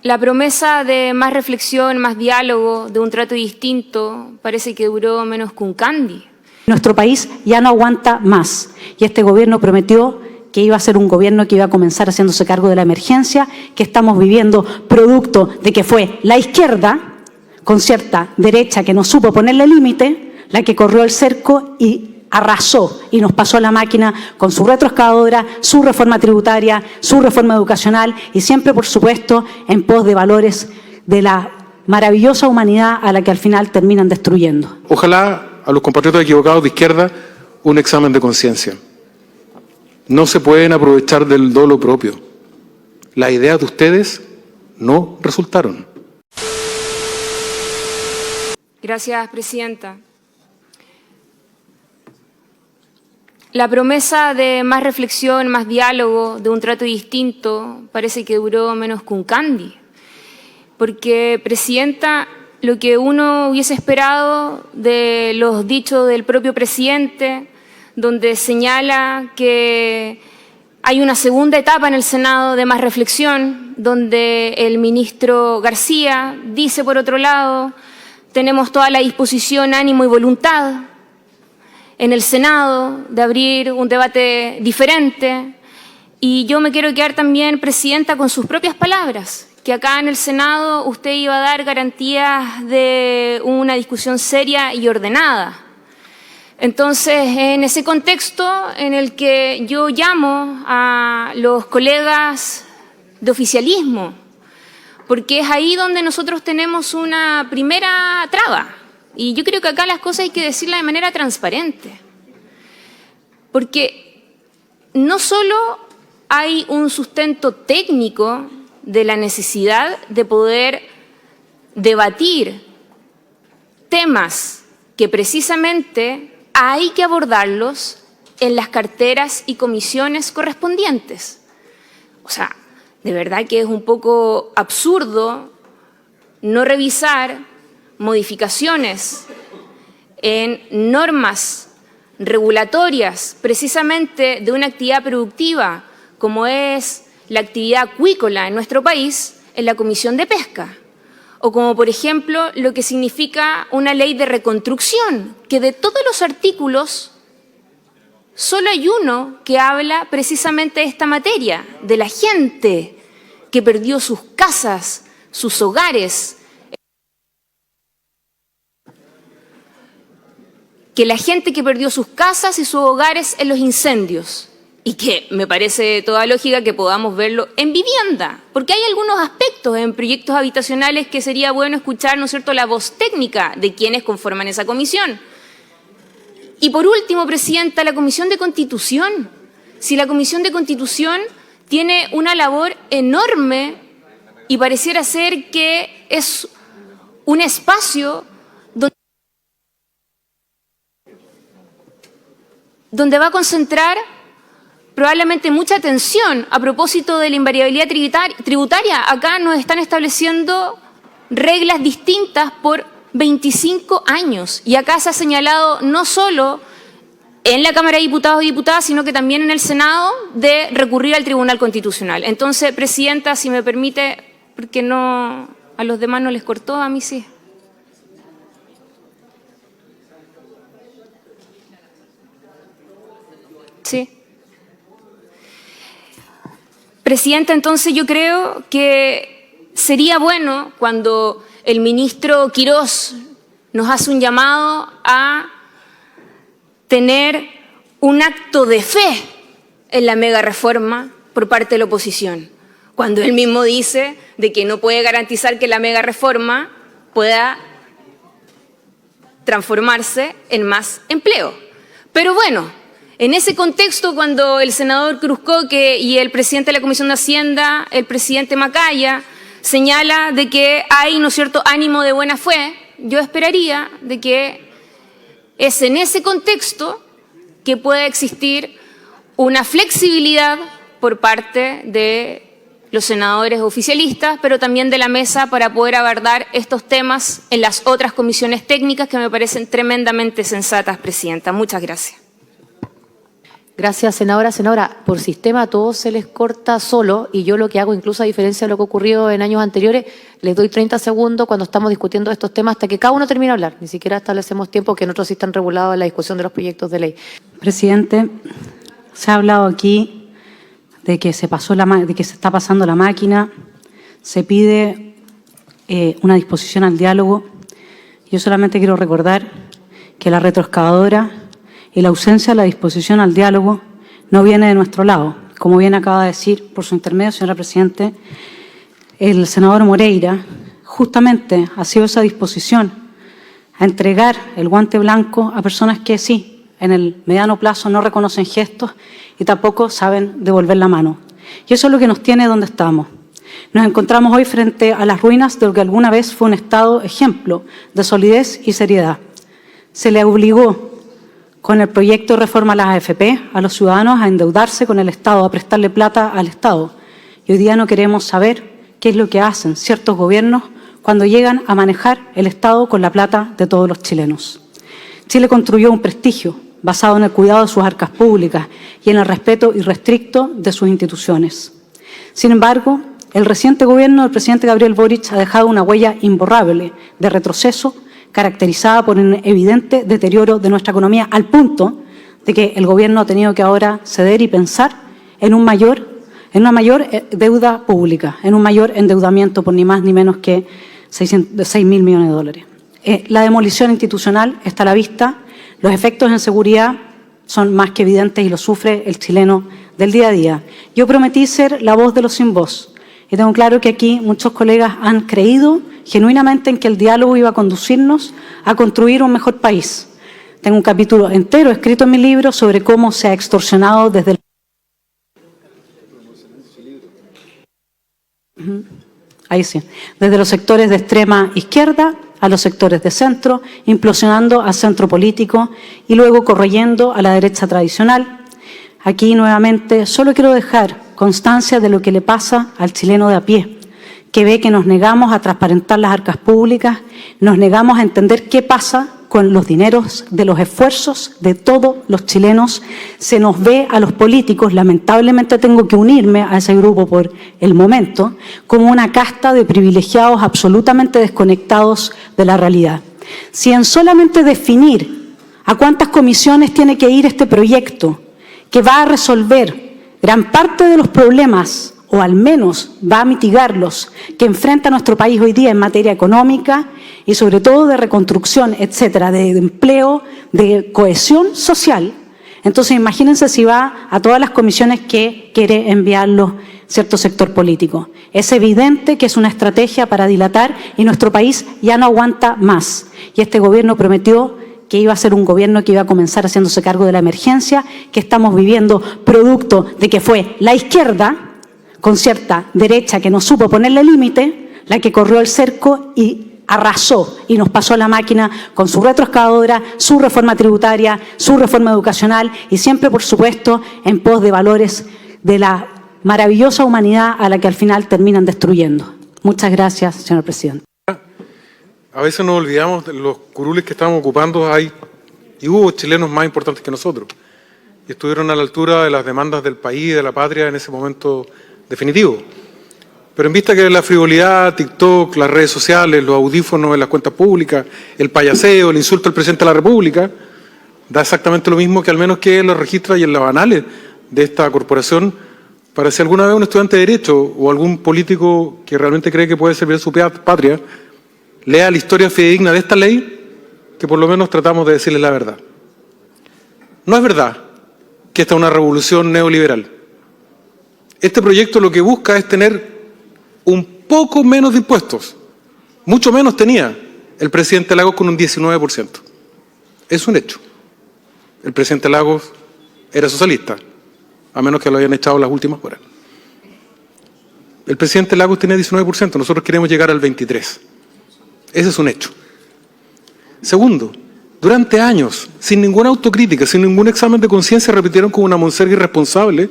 La promesa de más reflexión, más diálogo, de un trato distinto, parece que duró menos que un candy. Nuestro país ya no aguanta más y este gobierno prometió que iba a ser un gobierno que iba a comenzar haciéndose cargo de la emergencia que estamos viviendo, producto de que fue la izquierda, con cierta derecha que no supo ponerle límite, la que corrió el cerco y arrasó y nos pasó la máquina con su retroexcavadora, su reforma tributaria, su reforma educacional y siempre, por supuesto, en pos de valores de la maravillosa humanidad a la que al final terminan destruyendo. Ojalá a los compatriotas equivocados de izquierda un examen de conciencia. No se pueden aprovechar del dolo propio. Las ideas de ustedes no resultaron. Gracias, presidenta. La promesa de más reflexión, más diálogo, de un trato distinto, parece que duró menos que un candy. Porque, presidenta, lo que uno hubiese esperado de los dichos del propio presidente, donde señala que hay una segunda etapa en el Senado de más reflexión, donde el ministro García dice, por otro lado, tenemos toda la disposición, ánimo y voluntad en el Senado de abrir un debate diferente. Y yo me quiero quedar también, presidenta, con sus propias palabras, que acá en el Senado usted iba a dar garantías de una discusión seria y ordenada. Entonces, en ese contexto en el que yo llamo a los colegas de oficialismo, porque es ahí donde nosotros tenemos una primera traba. Y yo creo que acá las cosas hay que decirlas de manera transparente. Porque no solo hay un sustento técnico de la necesidad de poder debatir temas que precisamente hay que abordarlos en las carteras y comisiones correspondientes. O sea, de verdad que es un poco absurdo no revisar modificaciones en normas regulatorias precisamente de una actividad productiva como es la actividad acuícola en nuestro país en la Comisión de Pesca. O como, por ejemplo, lo que significa una ley de reconstrucción, que de todos los artículos solo hay uno que habla precisamente de esta materia, de la gente que perdió sus casas, sus hogares, que la gente que perdió sus casas y sus hogares en los incendios, y que me parece de toda lógica que podamos verlo en vivienda, porque hay algunos aspectos en proyectos habitacionales que sería bueno escuchar, ¿no es cierto?, la voz técnica de quienes conforman esa comisión. Y por último, presidenta, la Comisión de Constitución. Si la Comisión de Constitución tiene una labor enorme y pareciera ser que es un espacio donde va a concentrar probablemente mucha atención a propósito de la invariabilidad tributaria. Acá nos están estableciendo reglas distintas por 25 años y acá se ha señalado no solo en la Cámara de Diputados y Diputadas, sino que también en el Senado, de recurrir al Tribunal Constitucional. Entonces, presidenta, si me permite, porque no, a los demás no les cortó, a mí sí. Sí. Presidenta, entonces yo creo que sería bueno cuando el ministro Quirós nos hace un llamado a tener un acto de fe en la mega reforma por parte de la oposición, cuando él mismo dice de que no puede garantizar que la mega reforma pueda transformarse en más empleo. Pero bueno, en ese contexto, cuando el senador Cruzcoque y el presidente de la Comisión de Hacienda, el presidente Macaya, señala de que hay, ¿no es cierto?, ánimo de buena fe, yo esperaría de que es en ese contexto que pueda existir una flexibilidad por parte de los senadores oficialistas, pero también de la mesa para poder abordar estos temas en las otras comisiones técnicas que me parecen tremendamente sensatas, presidenta. Muchas gracias. Gracias, senadora. Senadora, por sistema a todos se les corta solo y yo lo que hago, incluso a diferencia de lo que ocurrió en años anteriores, les doy 30 segundos cuando estamos discutiendo estos temas hasta que cada uno termine de hablar. Ni siquiera establecemos tiempo que en otros sí están regulados en la discusión de los proyectos de ley. Presidente, se ha hablado aquí de que se está pasando la máquina, se pide una disposición al diálogo. Yo solamente quiero recordar que la retroexcavadora y la ausencia de la disposición al diálogo no viene de nuestro lado. Como bien acaba de decir, por su intermedio, señora Presidente, el senador Moreira justamente ha sido esa disposición a entregar el guante blanco a personas que sí, en el mediano plazo no reconocen gestos y tampoco saben devolver la mano. Y eso es lo que nos tiene donde estamos. Nos encontramos hoy frente a las ruinas de lo que alguna vez fue un Estado ejemplo de solidez y seriedad. Se le obligó con el proyecto de reforma a las AFP a los ciudadanos a endeudarse con el Estado, a prestarle plata al Estado. Y hoy día no queremos saber qué es lo que hacen ciertos gobiernos cuando llegan a manejar el Estado con la plata de todos los chilenos. Chile construyó un prestigio basado en el cuidado de sus arcas públicas y en el respeto irrestricto de sus instituciones. Sin embargo, el reciente gobierno del presidente Gabriel Boric ha dejado una huella imborrable de retroceso caracterizada por un evidente deterioro de nuestra economía, al punto de que el gobierno ha tenido que ahora ceder y pensar en una mayor deuda pública, en un mayor endeudamiento por ni más ni menos que 6.000 millones de dólares. La demolición institucional está a la vista, los efectos en seguridad son más que evidentes y lo sufre el chileno del día a día. Yo prometí ser la voz de los sin voz y tengo claro que aquí muchos colegas han creído genuinamente en que el diálogo iba a conducirnos a construir un mejor país. Tengo un capítulo entero escrito en mi libro sobre cómo se ha extorsionado desde los sectores de extrema izquierda a los sectores de centro, implosionando al centro político y luego corroyendo a la derecha tradicional. Aquí nuevamente solo quiero dejar constancia de lo que le pasa al chileno de a pie, que ve que nos negamos a transparentar las arcas públicas, nos negamos a entender qué pasa con los dineros de los esfuerzos de todos los chilenos. Se nos ve a los políticos, lamentablemente tengo que unirme a ese grupo por el momento, como una casta de privilegiados absolutamente desconectados de la realidad. Si en solamente definir a cuántas comisiones tiene que ir este proyecto, que va a resolver gran parte de los problemas, o al menos va a mitigarlos, que enfrenta nuestro país hoy día en materia económica y sobre todo de reconstrucción, etcétera, de empleo, de cohesión social, entonces imagínense si va a todas las comisiones que quiere enviarlo cierto sector político. Es evidente que es una estrategia para dilatar y nuestro país ya no aguanta más. Y este gobierno prometió que iba a ser un gobierno que iba a comenzar haciéndose cargo de la emergencia que estamos viviendo, producto de que fue la izquierda, con cierta derecha que no supo ponerle límite, la que corrió el cerco y arrasó y nos pasó la máquina con su retroexcavadora, su reforma tributaria, su reforma educacional y siempre, por supuesto, en pos de valores de la maravillosa humanidad a la que al final terminan destruyendo. Muchas gracias, señor presidente. A veces nos olvidamos de los curules que estamos ocupando. Y hubo chilenos más importantes que nosotros y estuvieron a la altura de las demandas del país y de la patria en ese momento definitivo. Pero en vista que la frivolidad, TikTok, las redes sociales, los audífonos en las cuentas públicas, el payaseo, el insulto al presidente de la República, da exactamente lo mismo que al menos que en los registros y en los anales de esta corporación, para si alguna vez un estudiante de Derecho o algún político que realmente cree que puede servir a su patria, lea la historia fidedigna de esta ley, que por lo menos tratamos de decirles la verdad. No es verdad que esta es una revolución neoliberal. Este proyecto lo que busca es tener un poco menos de impuestos. Mucho menos tenía el presidente Lagos con un 19%. Es un hecho. El presidente Lagos era socialista, a menos que lo hayan echado las últimas horas. El presidente Lagos tenía 19%, nosotros queremos llegar al 23%. Ese es un hecho. Segundo, durante años, sin ninguna autocrítica, sin ningún examen de conciencia, repitieron como una monserga irresponsable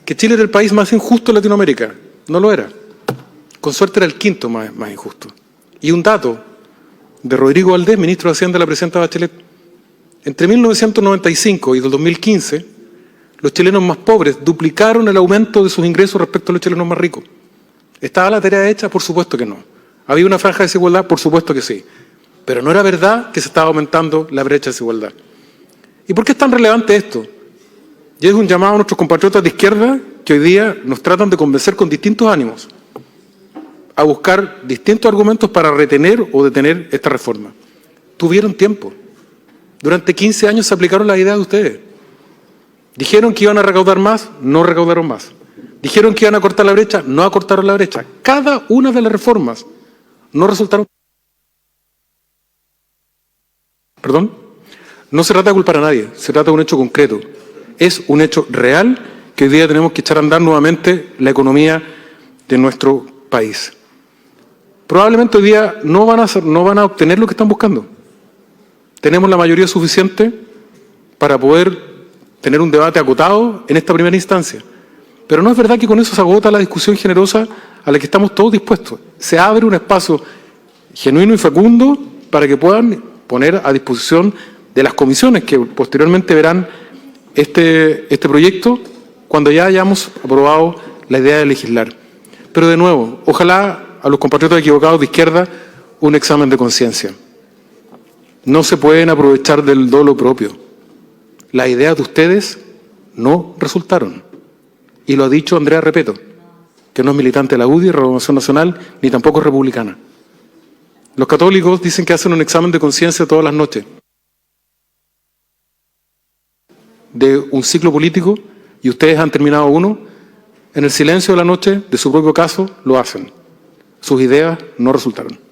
que Chile era el país más injusto de Latinoamérica. No lo era. Con suerte era el quinto más injusto. Y un dato de Rodrigo Valdés, ministro de Hacienda de la presidenta Bachelet. Entre 1995 y 2015, Los chilenos más pobres duplicaron el aumento de sus ingresos respecto a los chilenos más ricos. ¿Estaba la tarea hecha? Por supuesto que no. ¿Había una franja de desigualdad? Por supuesto que sí. Pero no era verdad que se estaba aumentando la brecha de desigualdad. ¿Y por qué es tan relevante esto? Y es un llamado a nuestros compatriotas de izquierda que hoy día nos tratan de convencer con distintos ánimos a buscar distintos argumentos para retener o detener esta reforma. Tuvieron tiempo. Durante 15 años se aplicaron las ideas de ustedes. Dijeron que iban a recaudar más, no recaudaron más. Dijeron que iban a cortar la brecha, no acortaron la brecha. Cada una de las reformas no resultaron. ¿Perdón? No se trata de culpar a nadie, se trata de un hecho concreto. Es un hecho real que hoy día tenemos que echar a andar nuevamente la economía de nuestro país. Probablemente hoy día no van a obtener lo que están buscando. Tenemos la mayoría suficiente para poder tener un debate acotado en esta primera instancia. Pero no es verdad que con eso se agota la discusión generosa a la que estamos todos dispuestos. Se abre un espacio genuino y fecundo para que puedan poner a disposición de las comisiones que posteriormente verán este proyecto cuando ya hayamos aprobado la idea de legislar. Pero de nuevo, ojalá a los compatriotas equivocados de izquierda un examen de conciencia. No se pueden aprovechar del dolo propio. Las ideas de ustedes no resultaron. Y lo ha dicho Andrea Repeto, que no es militante de la UDI, Renovación Nacional, ni tampoco es republicana. Los católicos dicen que hacen un examen de conciencia todas las noches de un ciclo político y ustedes han terminado uno. En el silencio de la noche de su propio caso lo hacen. Sus ideas no resultaron.